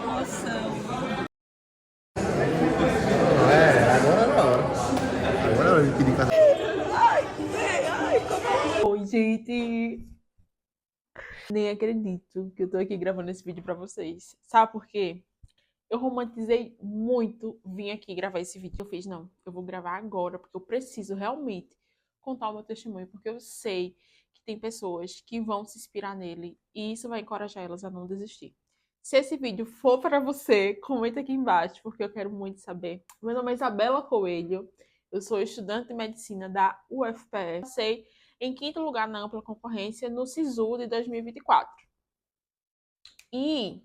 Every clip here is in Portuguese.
emoção. Agora é a hora. Agora é a hora de pedir casamento. Oi, gente! Nem acredito que eu tô aqui gravando esse vídeo pra vocês. Sabe por quê? Eu romantizei muito vir aqui gravar esse vídeo. Eu fiz, não, eu vou gravar agora, porque eu preciso realmente contar o meu testemunho, porque eu sei que tem pessoas que vão se inspirar nele e isso vai encorajar elas a não desistir. Se esse vídeo for para você, comenta aqui embaixo, porque eu quero muito saber. Meu nome é Isabela Coelho, eu sou estudante de medicina da UFPE. Passei em quinto lugar na ampla concorrência no SISU de 2024. E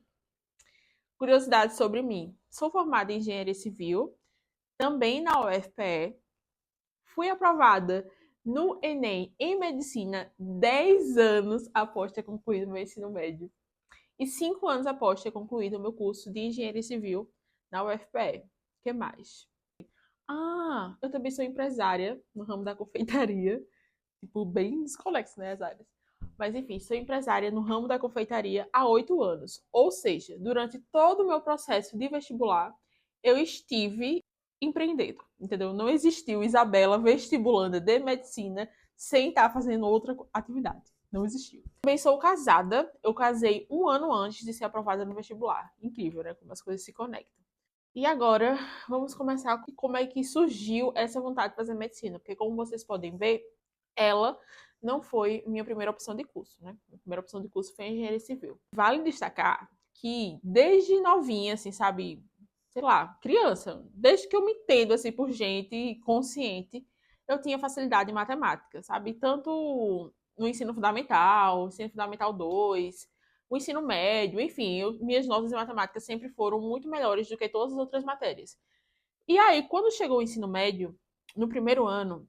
curiosidade sobre mim. Sou formada em engenharia civil, também na UFPE. Fui aprovada no Enem em medicina 10 anos após ter concluído meu ensino médio. E 5 anos após ter concluído o meu curso de engenharia civil na UFPE. O que mais? Ah, eu também sou empresária no ramo da confeitaria. Tipo, bem desconexo, né, as áreas. Mas enfim, sou empresária no ramo da confeitaria há 8 anos. Ou seja, durante todo o meu processo de vestibular, eu estive empreendendo, entendeu? Não existiu Isabela vestibulanda de medicina sem estar fazendo outra atividade. Não existiu. Também sou casada. Eu casei um ano antes de ser aprovada no vestibular. Incrível, né? Como as coisas se conectam. E agora, vamos começar com como é que surgiu essa vontade de fazer medicina. Porque, como vocês podem ver, ela não foi minha primeira opção de curso, né? Minha primeira opção de curso foi engenharia civil. Vale destacar que desde novinha, assim, sabe, sei lá, criança, desde que eu me entendo assim por gente consciente, eu tinha facilidade em matemática, sabe? Tanto no ensino fundamental 2, o ensino médio, enfim, minhas notas em matemática sempre foram muito melhores do que todas as outras matérias. E aí, quando chegou o ensino médio, no primeiro ano,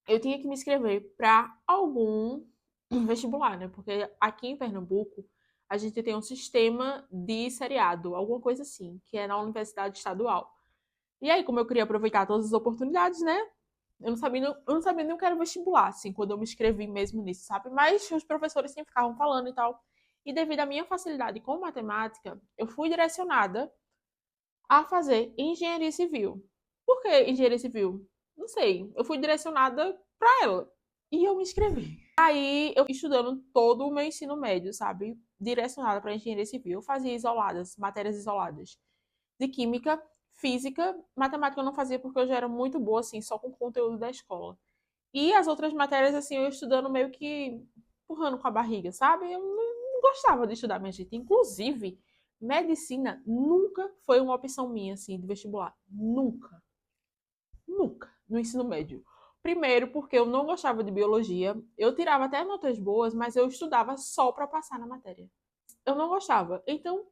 eu tinha que me inscrever para algum vestibular, né? Porque aqui em Pernambuco a gente tem um sistema de seriado, alguma coisa assim, que é na Universidade Estadual. E aí, como eu queria aproveitar todas as oportunidades, né? Eu não sabia nem o que era vestibular, assim, quando eu me inscrevi mesmo nisso, sabe? Mas os professores sempre ficavam falando e tal. E devido à minha facilidade com matemática, eu fui direcionada a fazer engenharia civil. Por que engenharia civil? Não sei. Eu fui direcionada para ela. E eu me inscrevi. Aí eu fui estudando todo o meu ensino médio, sabe? Direcionada para engenharia civil. Eu fazia isoladas, matérias isoladas. De química, física, matemática eu não fazia porque eu já era muito boa, assim, só com o conteúdo da escola. E as outras matérias, assim, eu estudando meio que empurrando com a barriga, sabe? Eu não gostava de estudar, minha gente. Inclusive, medicina nunca foi uma opção minha, assim, de vestibular. Nunca. Nunca. No ensino médio. Primeiro, porque eu não gostava de biologia. Eu tirava até notas boas, mas eu estudava só para passar na matéria. Eu não gostava. Então,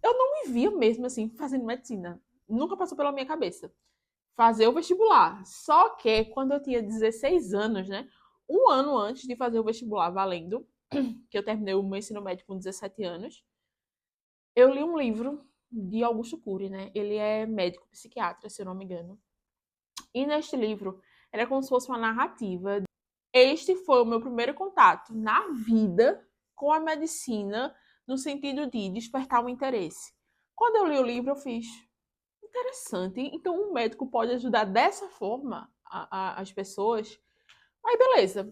eu não me via mesmo, assim, fazendo medicina. Nunca passou pela minha cabeça fazer o vestibular. Só que quando eu tinha 16 anos, né? Um ano antes de fazer o vestibular valendo, que eu terminei o meu ensino médio com 17 anos, eu li um livro de Augusto Cury, né? Ele é médico psiquiatra, se eu não me engano. E neste livro era como se fosse uma narrativa. Este foi o meu primeiro contato na vida com a medicina, no sentido de despertar um interesse. Quando eu li o livro, eu fiz interessante. Então, um médico pode ajudar dessa forma as pessoas. Aí, beleza.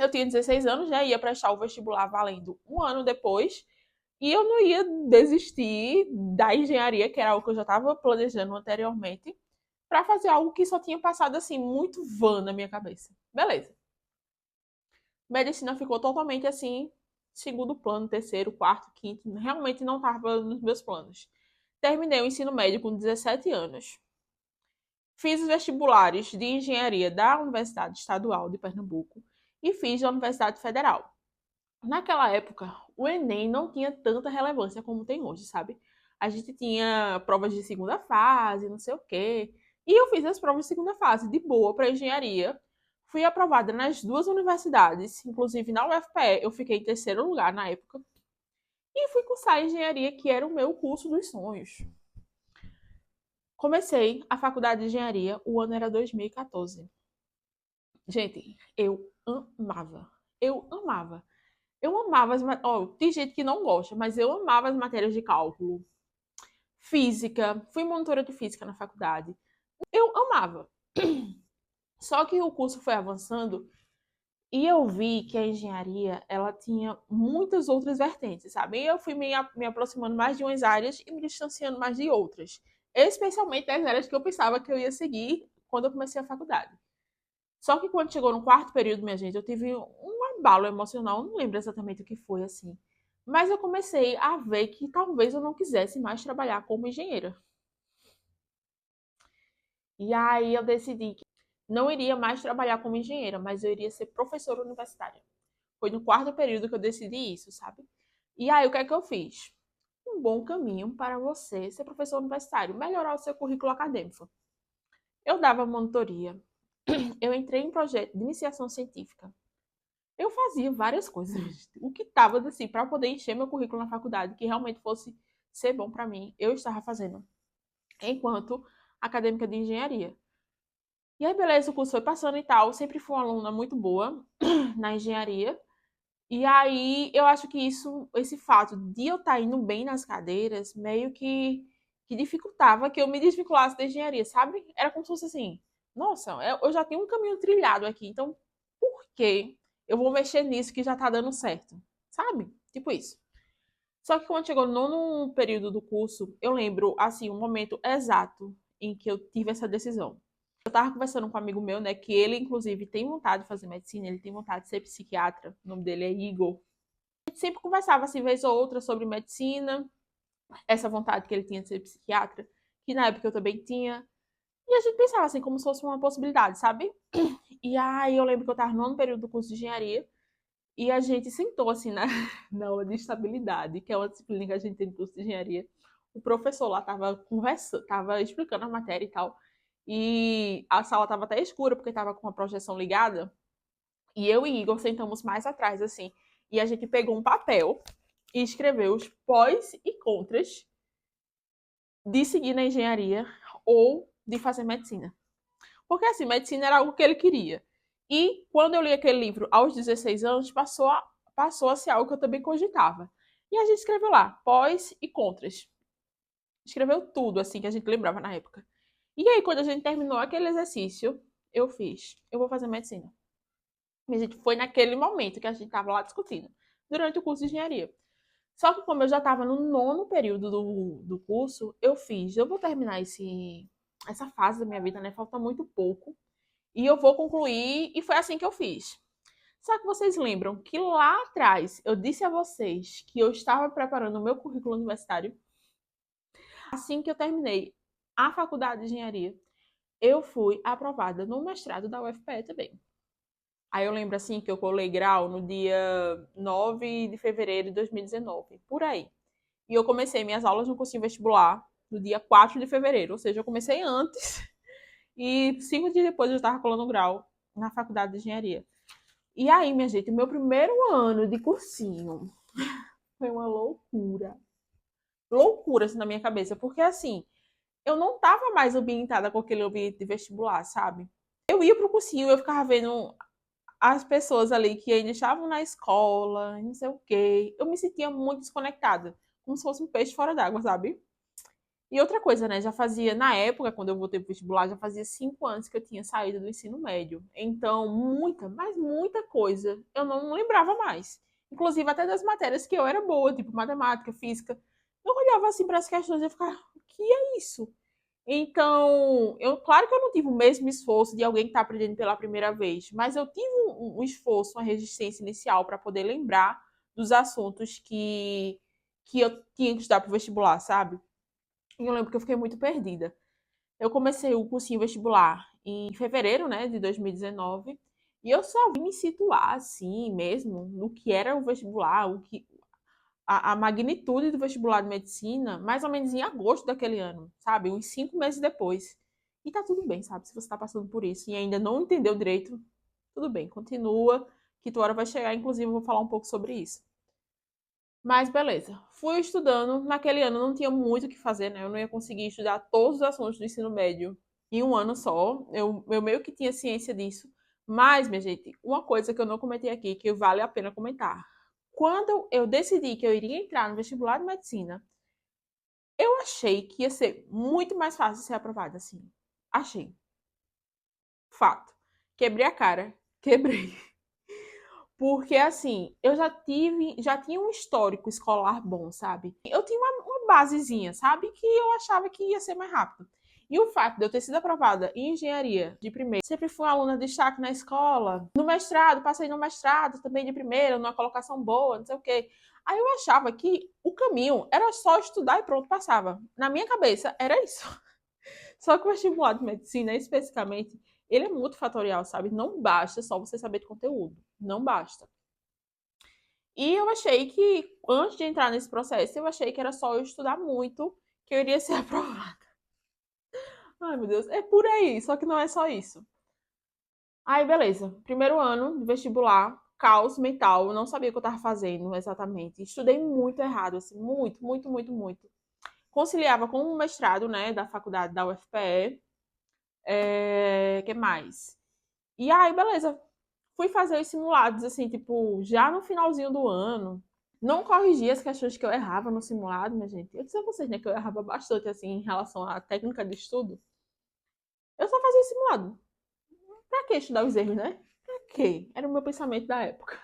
Eu tinha 16 anos, né? Ia prestar o vestibular valendo um ano depois. E eu não ia desistir da engenharia, que era algo que eu já estava planejando anteriormente, para fazer algo que só tinha passado assim, muito vã na minha cabeça. Beleza. Medicina ficou totalmente assim, segundo plano, terceiro, quarto, quinto. Realmente não estava nos meus planos. Terminei o ensino médio com 17 anos. Fiz os vestibulares de engenharia da Universidade Estadual de Pernambuco e fiz da Universidade Federal. Naquela época, o Enem não tinha tanta relevância como tem hoje, sabe? A gente tinha provas de segunda fase, não sei o quê. E eu fiz as provas de segunda fase de boa para engenharia. Fui aprovada nas duas universidades, inclusive na UFPE, eu fiquei em terceiro lugar na época. E fui cursar engenharia, que era o meu curso dos sonhos. Comecei a faculdade de engenharia, o ano era 2014. Gente, eu amava. Eu amava. Eu amava as matérias. Oh, tem gente que não gosta, mas eu amava as matérias de cálculo. Física, fui monitora de física na faculdade. Eu amava. Só que o curso foi avançando e eu vi que a engenharia, ela tinha muitas outras vertentes, sabe? E eu fui me aproximando mais de umas áreas e me distanciando mais de outras. Especialmente das áreas que eu pensava que eu ia seguir quando eu comecei a faculdade. Só que quando chegou no quarto período, minha gente, eu tive um abalo emocional, não lembro exatamente o que foi assim. Mas eu comecei a ver que talvez eu não quisesse mais trabalhar como engenheira. E aí eu decidi que não iria mais trabalhar como engenheira, mas eu iria ser professora universitária. Foi no quarto período que eu decidi isso, sabe? E aí o que é que eu fiz? Um bom caminho para você ser professor universitário, melhorar o seu currículo acadêmico. Eu dava monitoria, eu entrei em projeto de iniciação científica. Eu fazia várias coisas. O que estava assim para poder encher meu currículo na faculdade, que realmente fosse ser bom para mim, eu estava fazendo enquanto acadêmica de engenharia. E aí, beleza, o curso foi passando e tal. Sempre fui uma aluna muito boa na engenharia. E aí, eu acho que esse fato de eu estar indo bem nas cadeiras, meio que dificultava que eu me desvinculasse da engenharia, sabe? Era como se fosse assim, nossa, eu já tenho um caminho trilhado aqui, então por que eu vou mexer nisso que já tá dando certo? Sabe? Tipo isso. Só que quando chegou no nono período do curso, eu lembro, assim, o momento exato em que eu tive essa decisão. Eu tava conversando com um amigo meu, né, que ele, inclusive, tem vontade de fazer medicina, ele tem vontade de ser psiquiatra, o nome dele é Igor. A gente sempre conversava, assim, vez ou outra, sobre medicina, essa vontade que ele tinha de ser psiquiatra, que na época eu também tinha. E a gente pensava, assim, como se fosse uma possibilidade, sabe? E aí eu lembro que eu tava no nono período do curso de engenharia, e a gente sentou, assim, na aula de estabilidade, que é uma disciplina que a gente tem no curso de engenharia. O professor lá tava conversando, tava explicando a matéria e tal. E a sala tava até escura, porque tava com a projeção ligada. E eu e Igor sentamos mais atrás, assim. E a gente pegou um papel e escreveu os pós e contras de seguir na engenharia ou de fazer medicina. Porque, assim, medicina era algo que ele queria. E quando eu li aquele livro aos 16 anos, passou a ser algo que eu também cogitava. E a gente escreveu lá, pós e contras. Escreveu tudo, assim, que a gente lembrava na época. E aí, quando a gente terminou aquele exercício, eu vou fazer medicina. E a gente foi naquele momento que a gente estava lá discutindo, durante o curso de engenharia. Só que como eu já estava no nono período do curso, eu vou terminar essa fase da minha vida, né? Falta muito pouco. E eu vou concluir, e foi assim que eu fiz. Só que vocês lembram que lá atrás eu disse a vocês que eu estava preparando o meu currículo universitário? Assim que eu terminei a faculdade de engenharia, eu fui aprovada no mestrado da UFPE também. Aí eu lembro assim que eu colei grau no dia 9 de fevereiro de 2019, por aí. E eu comecei minhas aulas no cursinho vestibular no dia 4 de fevereiro, ou seja, eu comecei antes e 5 dias depois eu estava colando grau na faculdade de engenharia. E aí, minha gente, o meu primeiro ano de cursinho foi uma loucura. Loucura assim, na minha cabeça, porque assim, eu não estava mais ambientada com aquele ambiente de vestibular, sabe? Eu ia pro cursinho, eu ficava vendo as pessoas ali que ainda estavam na escola, não sei o quê. Eu me sentia muito desconectada, como se fosse um peixe fora d'água, sabe? E outra coisa, né? Já fazia, na época, quando eu voltei pro vestibular, já fazia 5 anos que eu tinha saído do ensino médio. Então, muita, mas muita coisa eu não lembrava mais. Inclusive até das matérias que eu era boa, tipo matemática, física. Eu olhava assim para as questões e eu ficava, o que é isso? Então, claro que eu não tive o mesmo esforço de alguém que está aprendendo pela primeira vez, mas eu tive um esforço, uma resistência inicial para poder lembrar dos assuntos que eu tinha que estudar para o vestibular, sabe? E eu lembro que eu fiquei muito perdida. Eu comecei o cursinho vestibular em fevereiro, né, de 2019, e eu só vim me situar assim mesmo no que era o vestibular, a magnitude do vestibular de medicina, mais ou menos em agosto daquele ano, sabe? Uns 5 meses depois. E tá tudo bem, sabe? Se você tá passando por isso e ainda não entendeu direito, tudo bem, continua, que tua hora vai chegar, inclusive eu vou falar um pouco sobre isso. Mas beleza, fui estudando. Naquele ano não tinha muito o que fazer, né? Eu não ia conseguir estudar todos os assuntos do ensino médio em um ano só. Eu meio que tinha ciência disso. Mas, minha gente, uma coisa que eu não comentei aqui, que vale a pena comentar. Quando eu decidi que eu iria entrar no vestibular de medicina, achei que ia ser muito mais fácil ser aprovada, assim. Achei. Fato. Quebrei a cara. Quebrei. Porque, assim, eu já tinha um histórico escolar bom, sabe? Eu tinha uma basezinha, sabe? Que eu achava que ia ser mais rápido. E o fato de eu ter sido aprovada em engenharia de primeira, sempre fui uma aluna de destaque na escola. No mestrado, passei no mestrado também de primeira, numa colocação boa, não sei o quê. Aí eu achava que o caminho era só estudar e pronto, passava. Na minha cabeça, era isso. Só que o vestibular de medicina, especificamente, ele é multifatorial, sabe? Não basta só você saber de conteúdo. Não basta. E eu achei que, antes de entrar nesse processo, eu achei que era só eu estudar muito que eu iria ser aprovada. Ai, meu Deus, é por aí, só que não é só isso. Aí, beleza. Primeiro ano de vestibular, caos mental, eu não sabia o que eu estava fazendo exatamente. Estudei muito errado, assim, muito, muito, muito, muito. Conciliava com o mestrado, né, da faculdade da UFPE. Que mais? E aí, beleza. Fui fazer os simulados, assim, tipo, já no finalzinho do ano. Não corrigi as questões que eu errava no simulado, minha gente. Eu disse a vocês, né, que eu errava bastante, assim, em relação à técnica de estudo. Eu só fazia simulado. Pra que estudar os erros, né? Pra quê? Era o meu pensamento da época.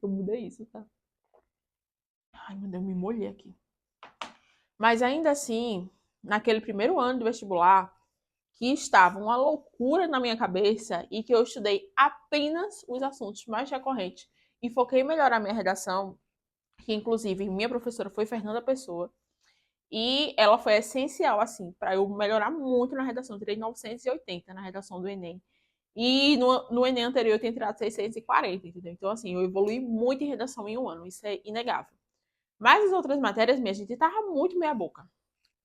Eu mudei isso, tá? Ai, meu Deus, me molhei aqui. Mas ainda assim, naquele primeiro ano de vestibular, que estava uma loucura na minha cabeça e que eu estudei apenas os assuntos mais recorrentes e foquei em melhorar minha redação, que inclusive minha professora foi Fernanda Pessoa, e ela foi essencial, assim, para eu melhorar muito na redação. Eu tirei 980 na redação do Enem. E no Enem anterior eu tinha tirado 640, entendeu? Então, assim, eu evolui muito em redação em um ano, isso é inegável. Mas as outras matérias, minha gente, tava muito meia boca.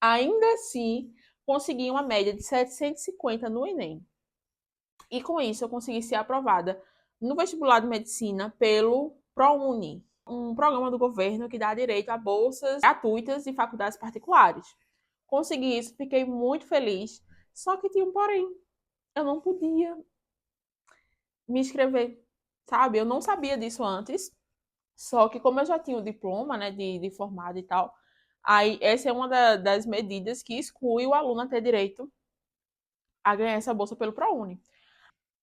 Ainda assim, consegui uma média de 750 no Enem. E com isso eu consegui ser aprovada no vestibular de medicina pelo ProUni, um programa do governo que dá direito a bolsas gratuitas de faculdades particulares. Consegui isso, fiquei muito feliz. Só que tinha um porém. Eu não podia me inscrever, sabe? Eu não sabia disso antes. Só que como eu já tinha o diploma, né, de formado e tal, aí essa é uma das medidas que exclui o aluno a ter direito a ganhar essa bolsa pelo ProUni.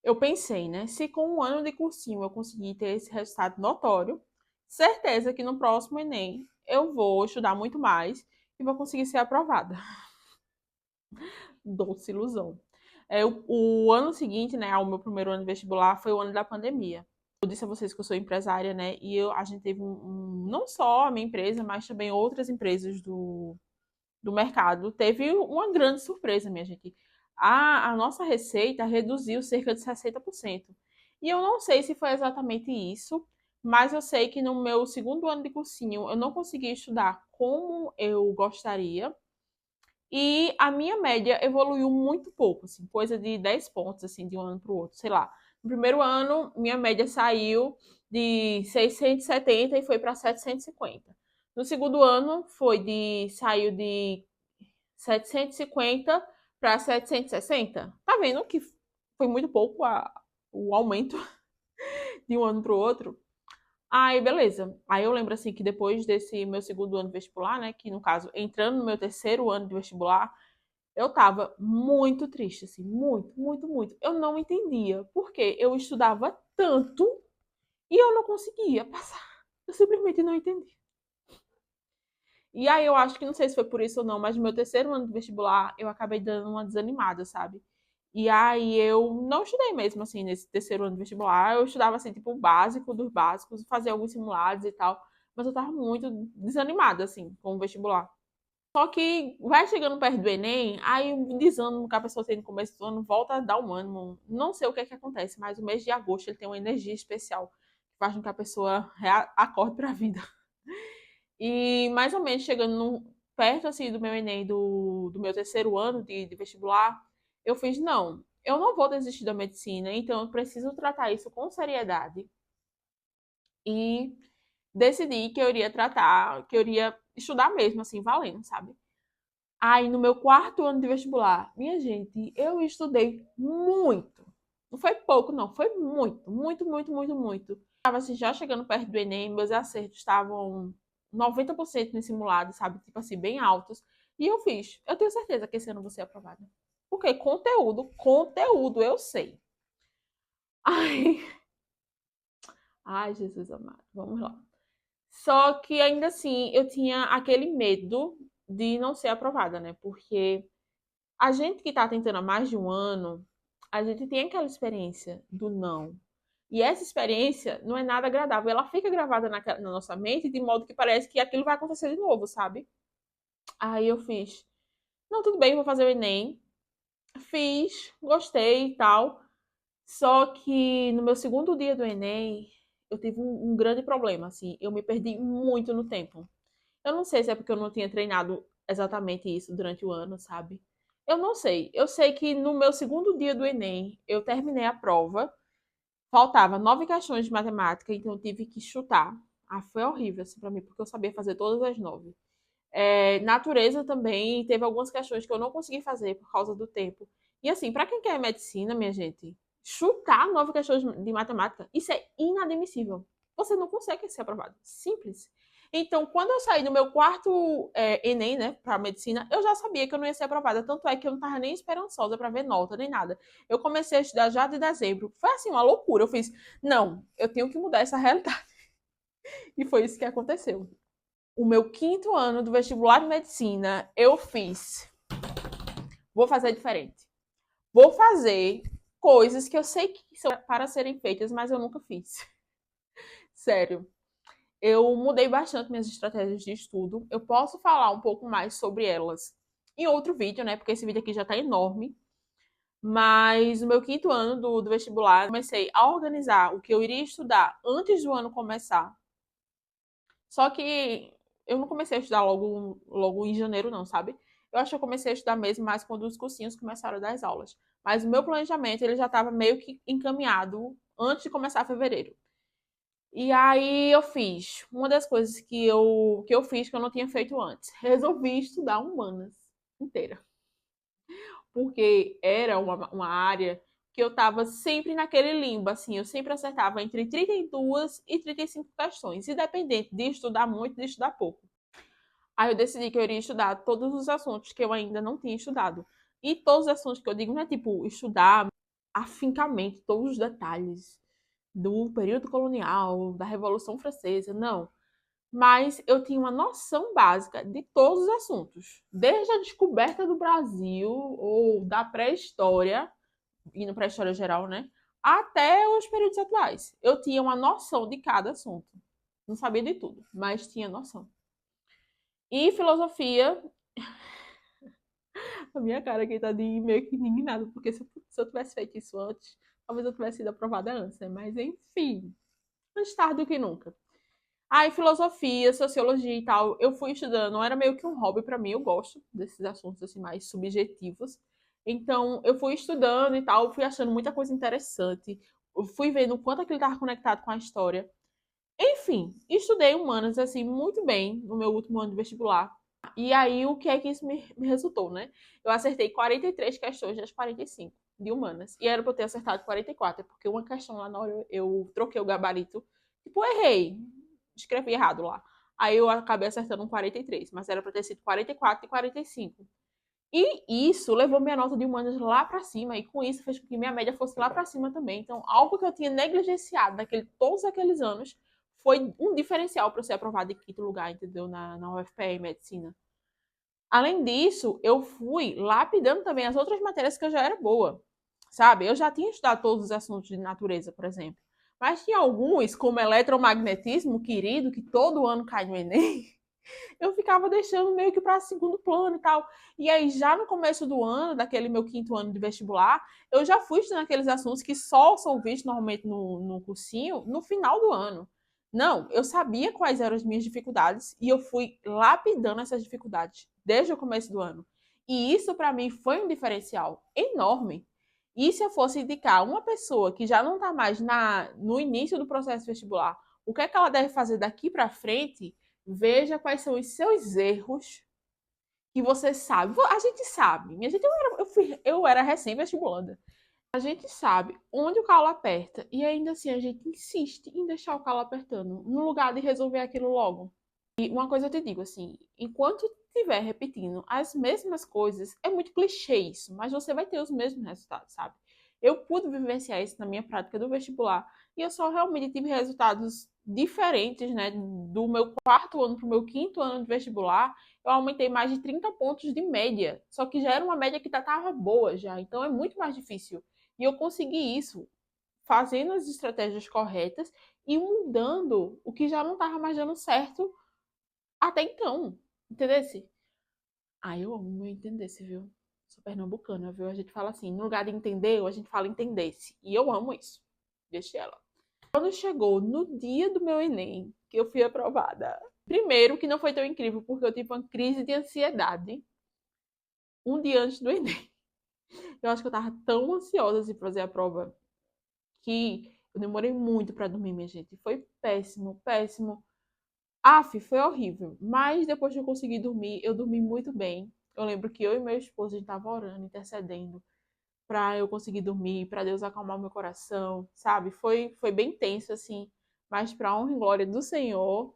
Eu pensei, né? Se com um ano de cursinho eu conseguir ter esse resultado notório, certeza que no próximo Enem eu vou estudar muito mais e vou conseguir ser aprovada. Doce ilusão. O ano seguinte, né, ao meu primeiro ano de vestibular, foi o ano da pandemia. Eu disse a vocês que eu sou empresária, né? E a gente teve não só a minha empresa, mas também outras empresas do mercado. Teve uma grande surpresa, minha gente. A nossa receita reduziu cerca de 60%. E eu não sei se foi exatamente isso, mas eu sei que no meu segundo ano de cursinho eu não consegui estudar como eu gostaria. E a minha média evoluiu muito pouco, assim, coisa de 10 pontos, assim, de um ano para o outro, sei lá. No primeiro ano, minha média saiu de 670 e foi para 750. No segundo ano, saiu de 750 para 760. Tá vendo que foi muito pouco o aumento de um ano para o outro? Aí, beleza. Aí eu lembro assim que depois desse meu segundo ano de vestibular, né, que no caso, entrando no meu terceiro ano de vestibular, eu tava muito triste, assim, muito, muito, muito. Eu não entendia porque eu estudava tanto e eu não conseguia passar. Eu simplesmente não entendi. E aí eu acho que não sei se foi por isso ou não, mas no meu terceiro ano de vestibular eu acabei dando uma desanimada, sabe? E aí eu não estudei mesmo, assim, nesse terceiro ano de vestibular. Eu estudava, assim, tipo, o básico dos básicos, fazia alguns simulados e tal. Mas eu tava muito desanimada, assim, com o vestibular. Só que vai chegando perto do Enem, aí o desânimo que a pessoa tem no começo do ano volta a dar um ânimo. Não sei o que é que acontece, mas o mês de agosto ele tem uma energia especial que faz com que a pessoa acorde pra vida. E mais ou menos chegando perto assim do meu Enem, do meu terceiro ano de vestibular, eu fiz, não, eu não vou desistir da medicina, então eu preciso tratar isso com seriedade. E decidi que eu iria tratar, que eu iria estudar mesmo, assim, valendo, sabe? Aí no meu quarto ano de vestibular, minha gente, eu estudei muito. Não foi pouco, não, foi muito, muito, muito, muito, muito. Estava assim, já chegando perto do Enem, meus acertos estavam 90% no simulado, sabe? Tipo assim, bem altos. E eu fiz. Eu tenho certeza que esse ano eu vou ser aprovada. Porque conteúdo, eu sei. Ai, ai, Jesus amado. Vamos lá. Só que ainda assim, eu tinha aquele medo de não ser aprovada, né? Porque a gente que tá tentando há mais de um ano, a gente tem aquela experiência do não. E essa experiência não é nada agradável. Ela fica gravada na nossa mente de modo que parece que aquilo vai acontecer de novo, sabe? Aí eu fiz, não, tudo bem, vou fazer o Enem. Fiz, gostei e tal. Só que no meu segundo dia do Enem, eu tive um grande problema, assim. Eu me perdi muito no tempo. Eu não sei se é porque eu não tinha treinado exatamente isso durante o ano, sabe? Eu não sei. Eu sei que no meu segundo dia do Enem, eu terminei a prova. Faltava 9 questões de matemática, então eu tive que chutar. Ah, foi horrível assim, pra mim, porque eu sabia fazer todas as 9. Natureza também, teve algumas questões que eu não consegui fazer por causa do tempo. E assim, para quem quer medicina, minha gente, chutar 9 questões de matemática, isso é inadmissível. Você não consegue ser aprovado. Simples. Então, quando eu saí do meu quarto Enem, né, para medicina, eu já sabia que eu não ia ser aprovada. Tanto é que eu não estava nem esperançosa para ver nota, nem nada. Eu comecei a estudar já de dezembro. Foi assim, uma loucura. Eu fiz, não, eu tenho que mudar essa realidade. E foi isso que aconteceu. O meu quinto ano do vestibular de medicina, eu fiz. Vou fazer diferente. Vou fazer coisas que eu sei que são para serem feitas, mas eu nunca fiz. Sério. Eu mudei bastante minhas estratégias de estudo. Eu posso falar um pouco mais sobre elas em outro vídeo, né? Porque esse vídeo aqui já tá enorme. Mas no meu quinto ano do vestibular, comecei a organizar o que eu iria estudar antes do ano começar. Só que eu não comecei a estudar logo em janeiro, não, sabe? Eu acho que eu comecei a estudar mesmo mais quando os cursinhos começaram a dar as aulas. Mas o meu planejamento ele já estava meio que encaminhado antes de começar fevereiro. E aí eu fiz uma das coisas que eu fiz que eu não tinha feito antes. Resolvi estudar humanas inteira. Porque era uma área que eu estava sempre naquele limbo, assim, eu sempre acertava entre 32 e 35 questões, independente de estudar muito, de estudar pouco. Aí eu decidi que eu iria estudar todos os assuntos que eu ainda não tinha estudado. E todos os assuntos que eu digo não é tipo estudar afincamente todos os detalhes do período colonial, da Revolução Francesa, não. Mas eu tinha uma noção básica de todos os assuntos, desde a descoberta do Brasil ou da pré-história, indo para a história geral, né? Até os períodos atuais. Eu tinha uma noção de cada assunto. Não sabia de tudo, mas tinha noção. E filosofia, a minha cara aqui tá de meio que indignada, porque se eu tivesse feito isso antes, talvez eu tivesse sido aprovada antes, né? Mas enfim, mais tarde do que nunca. Aí, filosofia, sociologia e tal, eu fui estudando, era meio que um hobby para mim, eu gosto desses assuntos assim mais subjetivos. Então, eu fui estudando e tal, fui achando muita coisa interessante, eu fui vendo o quanto aquilo estava conectado com a história. Enfim, estudei humanas assim muito bem no meu último ano de vestibular. E aí, o que é que isso me resultou, né? Eu acertei 43 questões das 45 de humanas. E era para eu ter acertado 44, porque uma questão lá na hora eu troquei o gabarito. Tipo, errei. Escrevi errado lá. Aí eu acabei acertando um 43, mas era para ter sido 44 e 45. E isso levou minha nota de humanas lá para cima, e com isso fez com que minha média fosse lá para cima também. Então, algo que eu tinha negligenciado todos aqueles anos foi um diferencial para eu ser aprovada em quinto lugar, entendeu? Na UFPE Medicina. Além disso, eu fui lapidando também as outras matérias que eu já era boa, sabe? Eu já tinha estudado todos os assuntos de natureza, por exemplo. Mas tinha alguns, como eletromagnetismo, querido, que todo ano cai no Enem, eu ficava deixando meio que para segundo plano e tal. E aí, já no começo do ano, daquele meu quinto ano de vestibular, eu já fui estudando aqueles assuntos que só são vistos normalmente no cursinho no final do ano. Não, eu sabia quais eram as minhas dificuldades e eu fui lapidando essas dificuldades desde o começo do ano. E isso para mim foi um diferencial enorme. E se eu fosse indicar uma pessoa que já não está mais no início do processo vestibular, o que é que ela deve fazer daqui para frente? Veja quais são os seus erros que você sabe. A gente sabe. Minha gente, eu era recém-vestibulanda. A gente sabe onde o calo aperta e ainda assim a gente insiste em deixar o calo apertando, no lugar de resolver aquilo logo. E uma coisa eu te digo, assim, enquanto estiver repetindo as mesmas coisas, é muito clichê isso, mas você vai ter os mesmos resultados, sabe? Eu pude vivenciar isso na minha prática do vestibular e eu só realmente tive resultados diferentes, né? Do meu quarto ano para o meu quinto ano de vestibular, eu aumentei mais de 30 pontos de média. Só que já era uma média que já estava boa já, então é muito mais difícil. E eu consegui isso fazendo as estratégias corretas e mudando o que já não estava mais dando certo até então. Entendesse? Ah, eu amo meu entendesse, viu? Sou pernambucana, viu? A gente fala assim, no lugar de entendeu, a gente fala entendesse. E eu amo isso. Deixa ela. Quando chegou no dia do meu Enem, que eu fui aprovada, primeiro que não foi tão incrível, porque eu tive uma crise de ansiedade um dia antes do Enem. Eu acho que eu tava tão ansiosa assim, pra fazer a prova que eu demorei muito pra dormir, minha gente. Foi péssimo, péssimo. Aff, foi horrível. Mas depois que eu consegui dormir, eu dormi muito bem. Eu lembro que eu e meu esposo, a gente tava orando, intercedendo pra eu conseguir dormir, pra Deus acalmar o meu coração, sabe? Foi bem tenso, assim. Mas pra honra e glória do Senhor,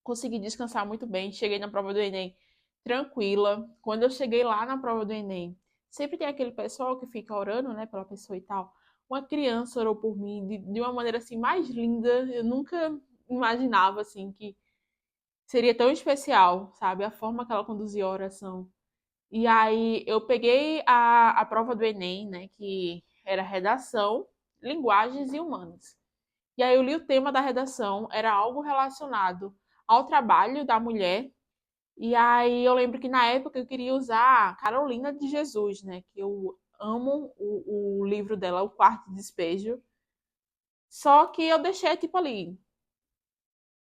consegui descansar muito bem. Cheguei na prova do Enem tranquila. Quando eu cheguei lá na prova do Enem, sempre tem aquele pessoal que fica orando, né, pela pessoa e tal. Uma criança orou por mim de uma maneira assim mais linda. Eu nunca imaginava assim que seria tão especial, sabe? A forma que ela conduzia a oração. E aí eu peguei a prova do Enem, né? Que era redação, linguagens e humanas. E aí eu li o tema da redação, era algo relacionado ao trabalho da mulher. E aí eu lembro que na época eu queria usar Carolina de Jesus, né? Que eu amo o livro dela, O Quarto Despejo. Só que eu deixei tipo ali,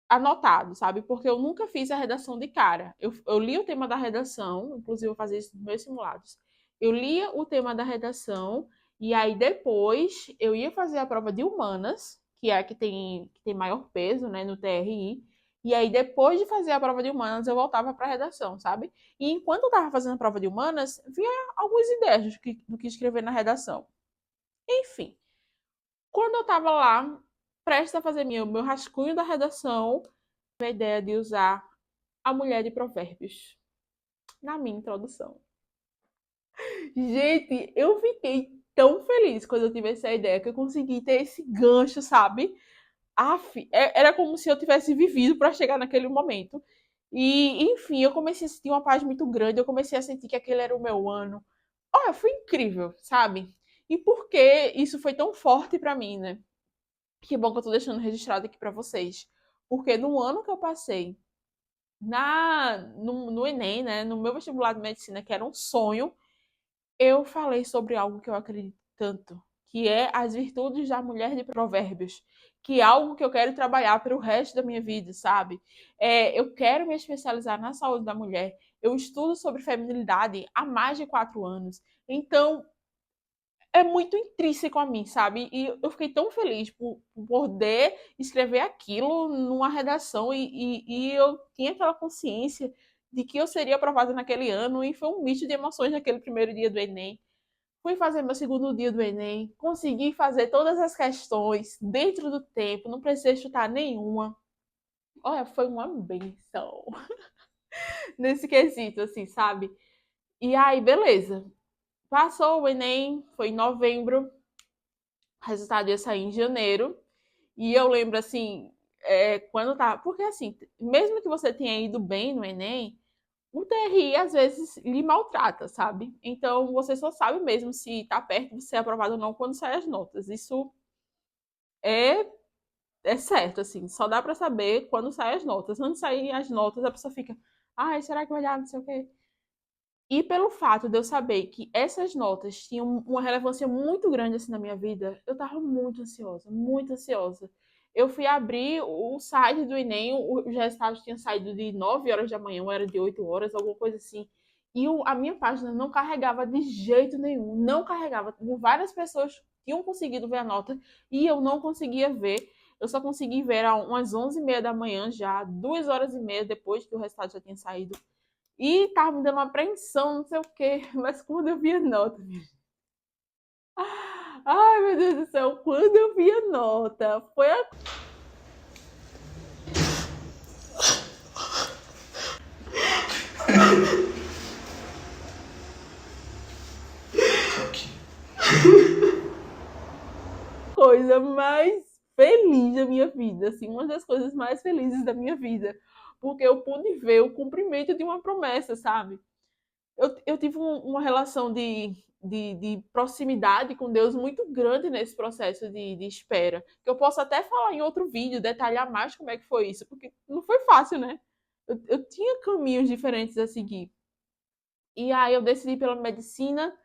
anotado, sabe? Porque eu nunca fiz a redação de cara. Eu li o tema da redação, inclusive eu fazia isso nos meus simulados. Eu lia o tema da redação e aí depois eu ia fazer a prova de humanas, que é a que tem maior peso, né, no TRI. E aí depois de fazer a prova de humanas eu voltava para a redação, sabe? E enquanto eu estava fazendo a prova de humanas, vinha algumas ideias do que escrever na redação. Enfim, quando eu estava lá, prestes a fazer meu rascunho da redação, a ideia de usar a mulher de provérbios na minha introdução. Gente, eu fiquei tão feliz quando eu tive essa ideia que eu consegui ter esse gancho, sabe? Aff, era como se eu tivesse vivido para chegar naquele momento. E, enfim, eu comecei a sentir uma paz muito grande, eu comecei a sentir que aquele era o meu ano. Olha, foi incrível, sabe? E por que isso foi tão forte para mim, né? Que bom que eu tô deixando registrado aqui para vocês. Porque no ano que eu passei no Enem, né, no meu vestibular de medicina, que era um sonho, eu falei sobre algo que eu acredito tanto, que é as virtudes da mulher de provérbios, que é algo que eu quero trabalhar para o resto da minha vida, sabe? Eu quero me especializar na saúde da mulher. Eu estudo sobre feminilidade há mais de 4 anos. Então, é muito intrínseco a mim, sabe? E eu fiquei tão feliz por poder escrever aquilo numa redação e eu tinha aquela consciência de que eu seria aprovada naquele ano e foi um misto de emoções naquele primeiro dia do Enem. Fui fazer meu segundo dia do Enem, consegui fazer todas as questões dentro do tempo, não precisei chutar nenhuma. Olha, foi uma benção nesse quesito, assim, sabe? E aí, beleza. Passou o Enem, foi em novembro, o resultado ia sair em janeiro. E eu lembro assim, quando tá. Porque assim, mesmo que você tenha ido bem no Enem, o TRI às vezes lhe maltrata, sabe? Então você só sabe mesmo se tá perto de ser aprovado ou não quando saem as notas. Isso é, é certo, assim, só dá pra saber quando saem as notas. Antes de saírem as notas, a pessoa fica, ai, será que vai dar, não sei o quê. E pelo fato de eu saber que essas notas tinham uma relevância muito grande assim na minha vida, eu tava muito ansiosa, muito ansiosa. Eu fui abrir o site do Enem, os resultados tinham saído de 9 horas da manhã, ou era de 8 horas, alguma coisa assim. E a minha página não carregava de jeito nenhum, não carregava. Várias pessoas tinham conseguido ver a nota e eu não conseguia ver. Eu só consegui ver às umas 11h30 da manhã já, 2 horas e meia depois que o resultado já tinha saído. E tava me dando uma apreensão, não sei o quê. Mas quando eu vi a nota, ai meu Deus do céu, quando eu vi a nota, foi a. Coisa mais feliz da minha vida, assim, uma das coisas mais felizes da minha vida, porque eu pude ver o cumprimento de uma promessa, sabe? Eu tive uma relação de proximidade com Deus muito grande nesse processo de espera. Que eu posso até falar em outro vídeo, detalhar mais como é que foi isso, porque não foi fácil, né? Eu tinha caminhos diferentes a seguir. E aí eu decidi pela medicina,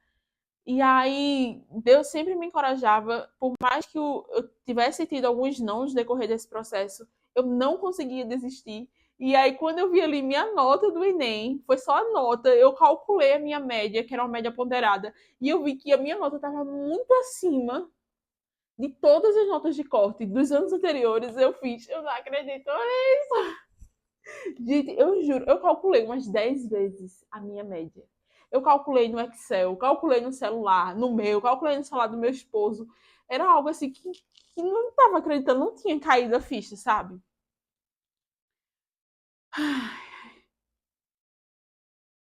e aí Deus sempre me encorajava, por mais que eu tivesse tido alguns nãos no decorrer desse processo, eu não conseguia desistir. E aí, quando eu vi ali minha nota do Enem, foi só a nota, eu calculei a minha média, que era uma média ponderada, e eu vi que a minha nota estava muito acima de todas as notas de corte dos anos anteriores. Eu fiz, eu não acredito nisso. Gente, eu juro, eu calculei umas 10 vezes a minha média. Eu calculei no Excel, calculei no celular, no meu, calculei no celular do meu esposo. Era algo assim que não estava acreditando, não tinha caído a ficha, sabe?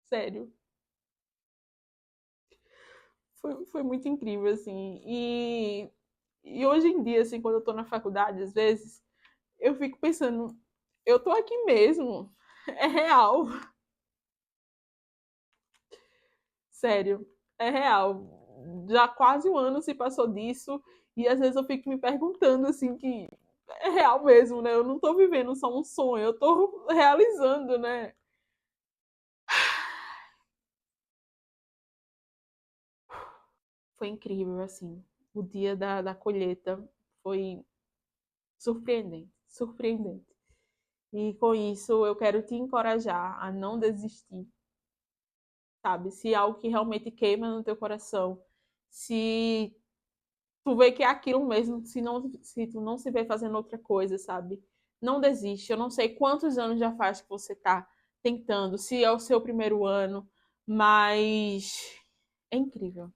Sério. Foi muito incrível, assim. E hoje em dia, assim, quando eu tô na faculdade, às vezes, eu fico pensando, eu tô aqui mesmo. É real. Sério. É real. Já quase um ano se passou disso. E às vezes eu fico me perguntando, assim, que é real mesmo, né? Eu não tô vivendo só um sonho, eu tô realizando, né? Foi incrível, assim. O dia da colheita foi surpreendente, surpreendente. E com isso eu quero te encorajar a não desistir, sabe? Se é algo que realmente queima no teu coração, se tu vê que é aquilo mesmo, se tu não se vê fazendo outra coisa, sabe? Não desiste. Eu não sei quantos anos já faz que você tá tentando, se é o seu primeiro ano, mas é incrível.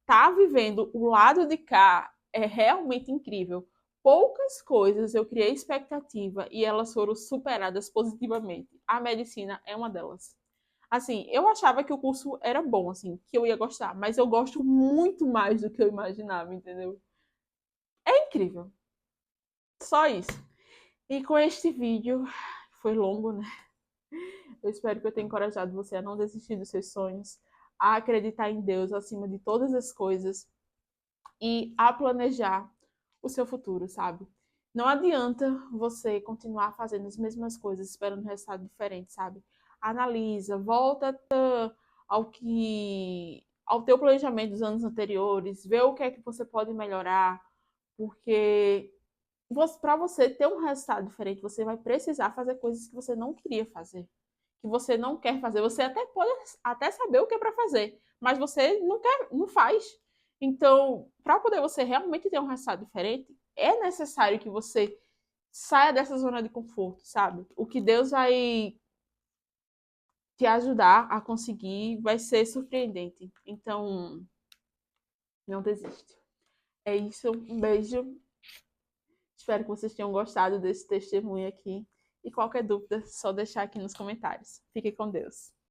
Tá vivendo o lado de cá é realmente incrível. Poucas coisas eu criei expectativa e elas foram superadas positivamente. A medicina é uma delas. Assim, eu achava que o curso era bom, assim, que eu ia gostar, mas eu gosto muito mais do que eu imaginava, entendeu? É incrível. Só isso. E com este vídeo, foi longo, né? Eu espero que eu tenha encorajado você a não desistir dos seus sonhos, a acreditar em Deus acima de todas as coisas e a planejar o seu futuro, sabe? Não adianta você continuar fazendo as mesmas coisas esperando um resultado diferente, sabe? Analisa, volta ao teu planejamento dos anos anteriores, vê o que é que você pode melhorar, porque para você ter um resultado diferente, você vai precisar fazer coisas que você não queria fazer, que você não quer fazer. Você até pode até saber o que é para fazer, mas você não quer, não faz. Então, para poder você realmente ter um resultado diferente, é necessário que você saia dessa zona de conforto, sabe? O que Deus vai te ajudar a conseguir vai ser surpreendente. Então, não desiste. É isso. Um beijo. Espero que vocês tenham gostado desse testemunho aqui. E qualquer dúvida, só deixar aqui nos comentários. Fique com Deus.